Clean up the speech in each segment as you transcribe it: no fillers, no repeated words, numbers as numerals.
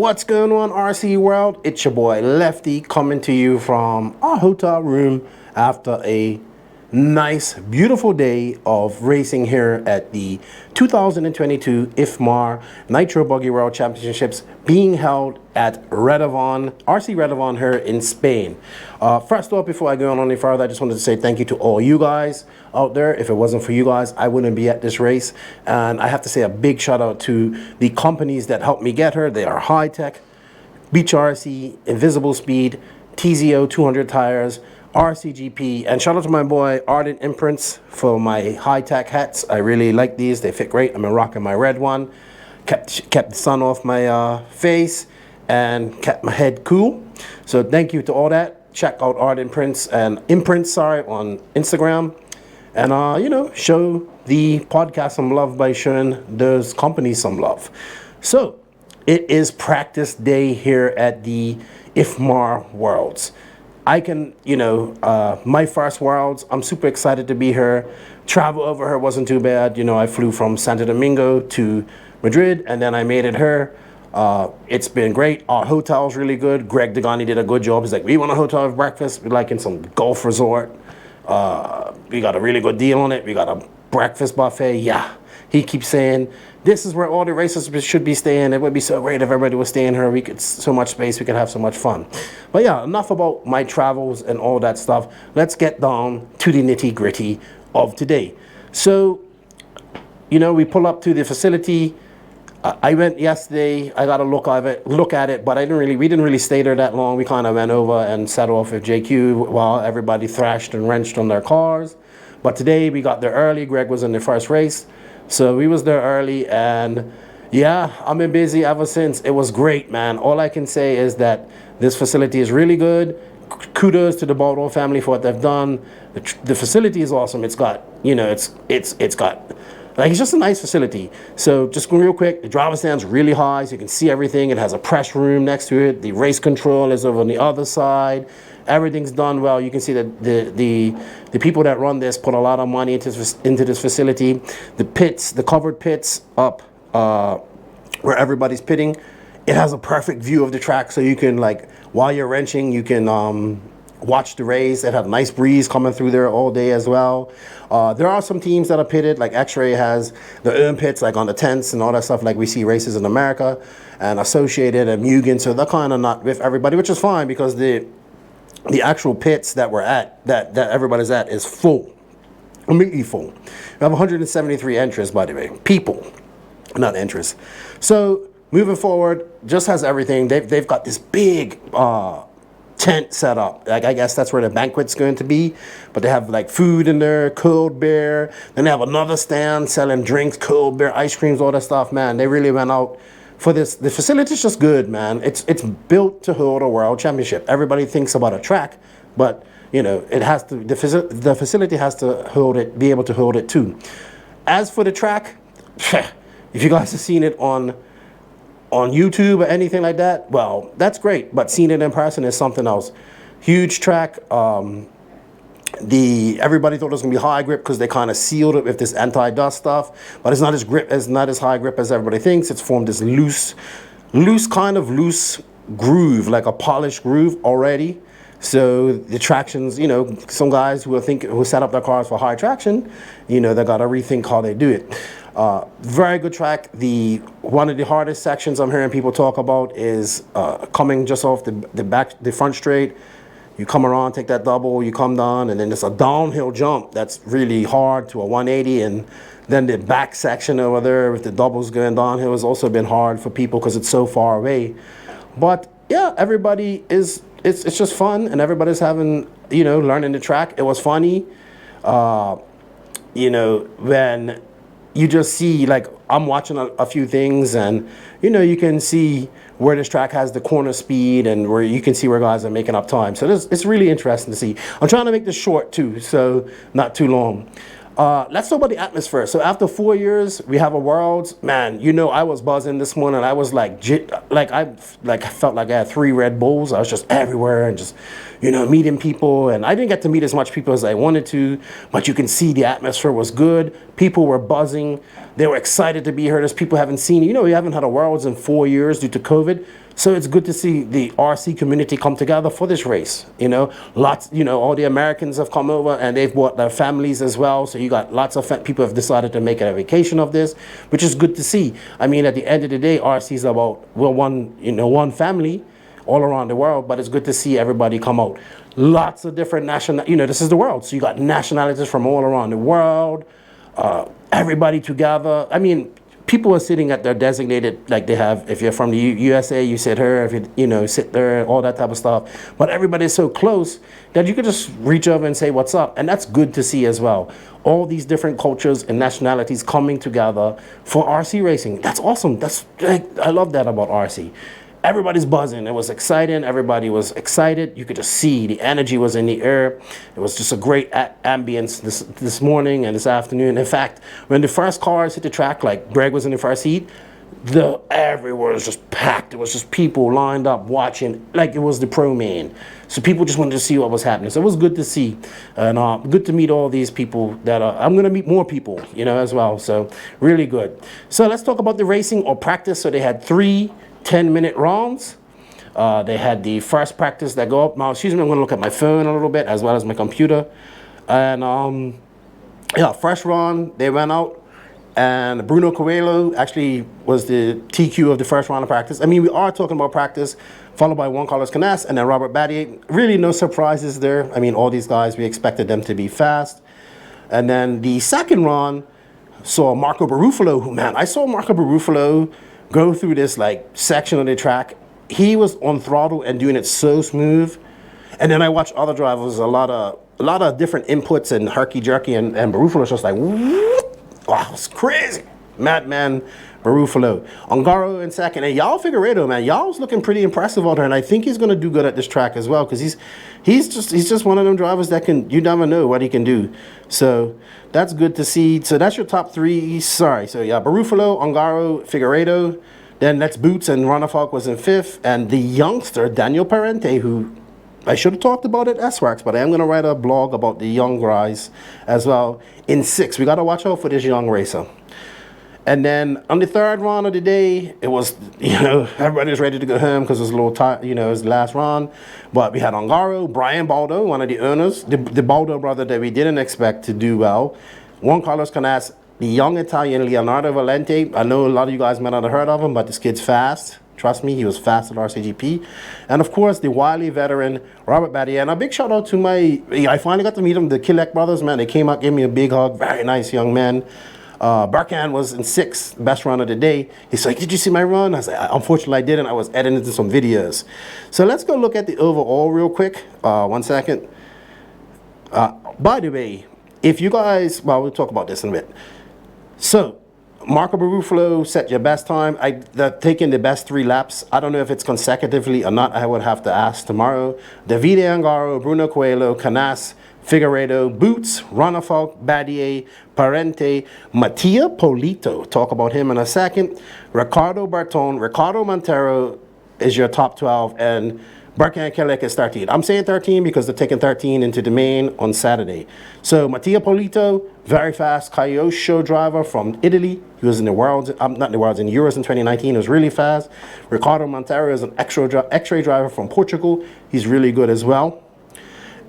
What's going on, RC world? It's your boy Lefty coming to you from our hotel room after a nice, beautiful day of racing here at the 2022 IFMAR Nitro Buggy World Championships being held at Redovan, RC Redovan here in Spain. First off, before I go on any further, I just wanted to say thank you to all you guys out there. If it wasn't for you guys, I wouldn't be at this race. And I have to say a big shout out to the companies that helped me get here. They are HITEC, RC, InvisibleSpeed, TZO 200 Tires, RCGP, and shout out to my boy Ardent Imprints for my high-tech hats. I really like these. They fit great. I'm rocking my red one. Kept the sun off my face and kept my head cool. So thank you to all that. Check out Ardent Imprints on Instagram. And, you know, show the podcast some love by showing those companies some love. So it is practice day here at the IFMAR Worlds. I can, you know, my first Worlds, I'm super excited to be here. Travel over here wasn't too bad. You know, I flew from Santo Domingo to Madrid, and then I made it here. It's been great. Our hotel's really good. Greg Degani did a good job. He's like, we want a hotel with breakfast. We're like in some golf resort. We got a really good deal on it. We got a breakfast buffet. Yeah. He keeps saying, this is where all the racers should be staying. It would be so great if everybody was staying here. We could, so much space, we could have so much fun. But yeah, enough about my travels and all that stuff. Let's get down to the nitty gritty of today. So, you know, we pull up to the facility. I went yesterday. I got a look at it, but we didn't really stay there that long. We kind of went over and sat off with JQ while everybody thrashed and wrenched on their cars. But today we got there early. Greg was in the first race. So we was there early, and yeah, I've been busy ever since. It was great, man. All I can say is that this facility is really good. Kudos to the Baldwin family for what they've done. The facility is awesome. It's got, you know, it's got, like, it's just a nice facility. So just real quick, the driver stand's really high, so you can see everything. It has a press room next to it. The race control is over on the other side. Everything's done well. You can see that the people that run this put a lot of money into this facility. The pits, the covered pits up where everybody's pitting, it has a perfect view of the track, so you can, like, while you're wrenching, you can watch the race. It has a nice breeze coming through there all day as well. There are some teams that are pitted, like X-Ray has the urn pits, like on the tents and all that stuff, like we see races in America, and Associated and Mugen, so they're kind of not with everybody, which is fine, because the actual pits that we're at, that everybody's at, is full, completely full. We have 173 entries, by the way, people, not entries. So moving forward, just has everything. They've got this big tent set up. Like, I guess that's where the banquet's going to be. But they have like food in there, cold beer. Then they have another stand selling drinks, cold beer, ice creams, all that stuff. Man, they really went out for this. The facility's just good, man. It's built to hold a world championship. Everybody thinks about a track, but you know, it has to. The facility has to hold it, be able to hold it too. As for the track, if you guys have seen it on YouTube or anything like that, well, that's great. But seeing it in person is something else. Huge track. Everybody thought it was gonna be high grip because they kind of sealed it with this anti-dust stuff, but it's not as high grip as everybody thinks. It's formed this loose groove, like a polished groove already. So the tractions, you know, some guys who set up their cars for high traction, you know, they gotta rethink how they do it. Very good track. One of the hardest sections I'm hearing people talk about is coming just off the front straight. You come around, take that double, you come down, and then there's a downhill jump that's really hard to a 180, and then the back section over there with the doubles going downhill has also been hard for people because it's so far away. But yeah, everybody it's just fun, and everybody's having, you know, learning the track. It was funny, you know, when you just see, like, I'm watching a few things, and you know, you can see where this track has the corner speed, and where you can see where guys are making up time. So it's really interesting to see. I'm trying to make this short too, so not too long. Let's talk about the atmosphere. So after 4 years, we have a Worlds. Man, you know, I was buzzing this morning. I was I felt like I had 3 Red Bulls. I was just everywhere and just, you know, meeting people. And I didn't get to meet as much people as I wanted to, but you can see the atmosphere was good. People were buzzing. They were excited to be here. There's people haven't seen, you know, we haven't had a Worlds in 4 years due to COVID. So it's good to see the RC community come together for this race. You know, lots, you know, all the Americans have come over and they've brought their families as well. So you got lots of people have decided to make a vacation of this, which is good to see. I mean, at the end of the day, RC is about, we're one, you know, one family all around the world, but it's good to see everybody come out. Lots of different national, you know, this is the world. So you got nationalities from all around the world, everybody together. I mean, people are sitting at their designated, like they have, if you're from the USA, you sit here, if you know, sit there, all that type of stuff. But everybody's so close that you could just reach over and say, what's up? And that's good to see as well. All these different cultures and nationalities coming together for RC racing. That's awesome. That's, I love that about RC. Everybody's buzzing. It was exciting. Everybody was excited. You could just see the energy was in the air. It was just a great ambience this morning and this afternoon. In fact, when the first cars hit the track, like Greg was in the first heat, everywhere was just packed. It was just people lined up watching like it was the pro main. So people just wanted to see what was happening. So it was good to see, and good to meet all these people that I'm going to meet more people, you know, as well. So really good. So let's talk about the racing or practice. So they had 3 10-minute rounds. They had the first practice that go up. Now, excuse me, I'm going to look at my phone a little bit as well as my computer. And yeah, first round, they went out, and Bruno Coelho actually was the TQ of the first round of practice. I mean, we are talking about practice, followed by Juan Carlos Canas and then Robert Battier. Really no surprises there. I mean, all these guys, we expected them to be fast. And then the second round saw Marco Barufalo, who, man, I saw Marco Barufalo go through this like section of the track. He was on throttle and doing it so smooth. And then I watched other drivers, a lot of different inputs and herky jerky, and Barufalo was just like, whoop. Wow, it's crazy. Madman Barufalo. Ongaro in second, and Yao Figueiredo, man, Yao's looking pretty impressive out there, and I think he's gonna do good at this track as well, because he's just one of them drivers that can, you never know what he can do. So that's good to see. So that's your top 3. Sorry, so yeah, Barufalo, Ongaro, Figueiredo. Then that's Boots, and Ronafalk was in 5th, and the youngster Daniel Parente, who I should have talked about it at S-Wax, but I am going to write a blog about the young guys as well in 6th. We got to watch out for this young racer. And then on the third round of the day, it was, you know, everybody was ready to go home because it was a little tight, you know, it was the last round. But we had Ongaro, Brian Baldo, one of the owners, the Baldo brother that we didn't expect to do well. Juan Carlos Canas, the young Italian Leonardo Valente. I know a lot of you guys might not have heard of him, but this kid's fast. Trust me, he was fast at RCGP. And of course, the wily veteran, Robert Battier. And a big shout out to I finally got to meet him, the Killek brothers, man. They came out, gave me a big hug. Very nice young man. Barkan was in 6th, best run of the day. He's like, did you see my run? I said, unfortunately I didn't. I was editing some videos. So let's go look at the overall real quick. 1 second. By the way, if you guys, well, we'll talk about this in a bit. So Marco Barufalo set your best time. Taking the best 3 laps. I don't know if it's consecutively or not. I would have to ask tomorrow. Davide Ongaro, Bruno Coelho, Canas, Figueiredo, Boots, Ronafalk, Battier, Parente, Mattia Polito. Talk about him in a second. Ricardo Berton, Ricardo Montero is your top 12, and Barkan Kelek is 13. I'm saying 13 because they're taking 13 into the main on Saturday. So Mattia Polito, very fast Kyosho driver from Italy. He was in the Worlds, not in the Worlds, in Euros in 2019. He was really fast. Ricardo Montero is an X-ray driver from Portugal. He's really good as well.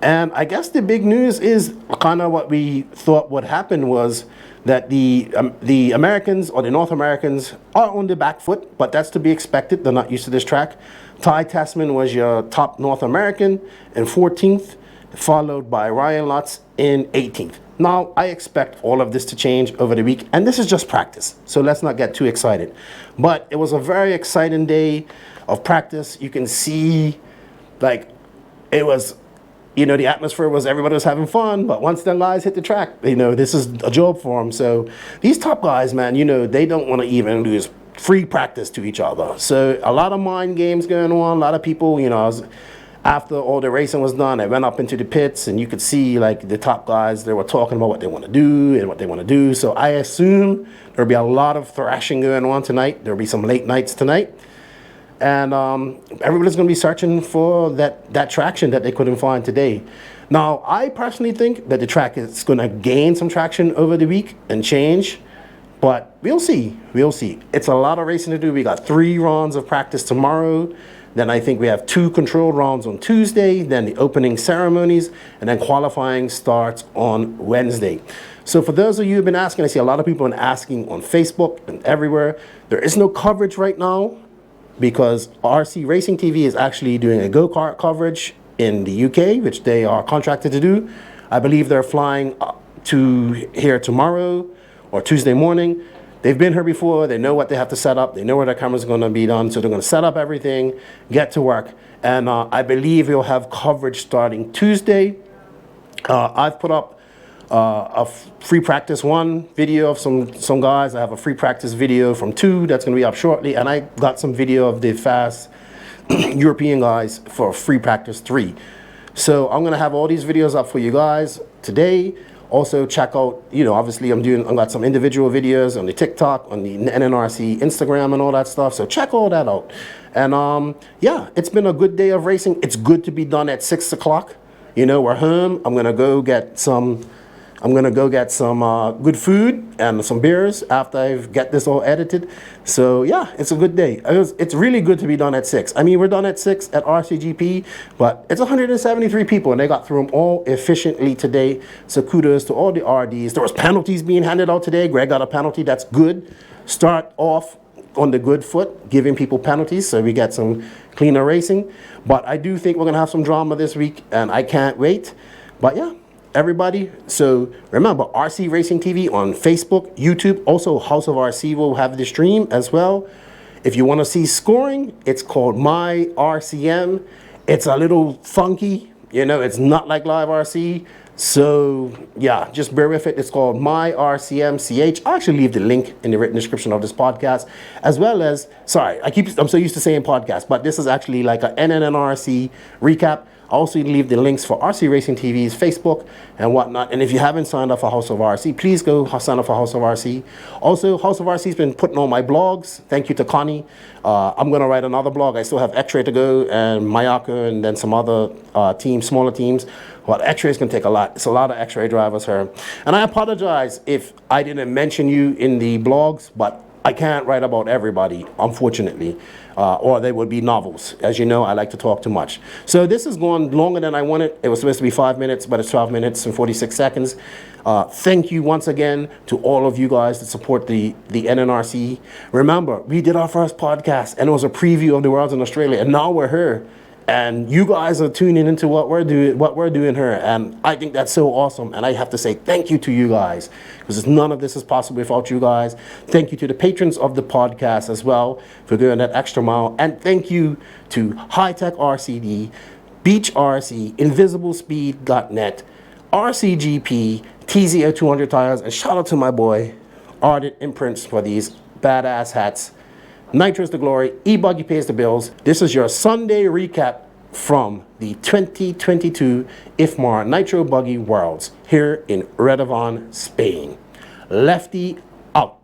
And I guess the big news is kind of what we thought would happen was that the Americans, or the North Americans, are on the back foot, but that's to be expected. They're not used to this track. Ty Tessman was your top North American in 14th, followed by Ryan Lutz in 18th. Now, I expect all of this to change over the week, and this is just practice, so let's not get too excited. But it was a very exciting day of practice. You can see, like, it was, you know, the atmosphere was, everybody was having fun, but once the guys hit the track, you know, this is a job for them. So these top guys, man, you know, they don't want to even lose free practice to each other. So a lot of mind games going on. A lot of people, you know, after all the racing was done, they went up into the pits, and you could see, like, the top guys, they were talking about what they want to do and what they want to do. So I assume there'll be a lot of thrashing going on tonight. There'll be some late nights tonight. And everybody's going to be searching for that traction that they couldn't find today. Now, I personally think that the track is going to gain some traction over the week and change. But we'll see. We'll see. It's a lot of racing to do. We got 3 rounds of practice tomorrow. Then I think we have 2 controlled rounds on Tuesday. Then the opening ceremonies. And then qualifying starts on Wednesday. So for those of you who've been asking, I see a lot of people been asking on Facebook and everywhere. There is no coverage right now because RC Racing TV is actually doing a go-kart coverage in the UK, which they are contracted to do. I believe they're flying to here tomorrow or Tuesday morning. They've been here before. They know what they have to set up. They know where their camera's going to be done. So they're going to set up everything, get to work. And I believe you'll have coverage starting Tuesday. I've put up a free practice 1 video of some guys. I have a free practice video from 2 that's going to be up shortly. And I got some video of the fast European guys for free practice 3. So I'm going to have all these videos up for you guys today. Also check out, you know, obviously I've got some individual videos on the TikTok, on the NNRC Instagram and all that stuff. So check all that out. And yeah, it's been a good day of racing. It's good to be done at 6 o'clock. You know, we're home. I'm gonna go get some good food and some beers after I get this all edited. So yeah, it's a good day. It's really good to be done at 6. I mean, we're done at 6 at RCGP, but it's 173 people and they got through them all efficiently today. So kudos to all the RDs. There was penalties being handed out today. Greg got a penalty. That's good. Start off on the good foot, giving people penalties so we get some cleaner racing. But I do think we're gonna have some drama this week and I can't wait. But yeah, everybody, so remember RC Racing TV on Facebook, YouTube, also House of RC will have the stream as well. If you want to see scoring, it's called My RCM. It's a little funky, you know, it's not like Live RC. So yeah, just bear with it. It's called My RCM CH. I'll actually leave the link in the written description of this podcast, as well as, sorry, I'm so used to saying podcast, but this is actually like a NNRC recap. I'll also leave the links for RC Racing TV's Facebook and whatnot. And if you haven't signed up for House of RC, please go sign up for House of RC. Also, House of RC's been putting on my blogs. Thank you to Connie. I'm going to write another blog. I still have X-Ray to go and Mayaka and then some other teams, smaller teams. Well, X-Ray is going to take a lot. It's a lot of X-Ray drivers here. And I apologize if I didn't mention you in the blogs, but I can't write about everybody, unfortunately, or they would be novels. As you know, I like to talk too much. So this is going longer than I wanted. It was supposed to be 5 minutes, but it's 12 minutes and 46 seconds. Thank you once again to all of you guys that support the NNRC. Remember, we did our first podcast, and it was a preview of the Worlds in Australia, and now we're here. And you guys are tuning into what we're doing here, and I think that's so awesome. And I have to say thank you to you guys, because none of this is possible without you guys. Thank you to the patrons of the podcast as well for doing that extra mile, and thank you to HITEC RCD, Beach RC, InvisibleSpeed.net, RCGP, TZO 200 tires, and shout out to my boy Ardent Imprints for these badass hats. Nitro's the glory, Buggy pays the bills. This is your Sunday recap from the 2022 IFMAR Nitro Buggy Worlds here in Redovan, Spain. Lefty out.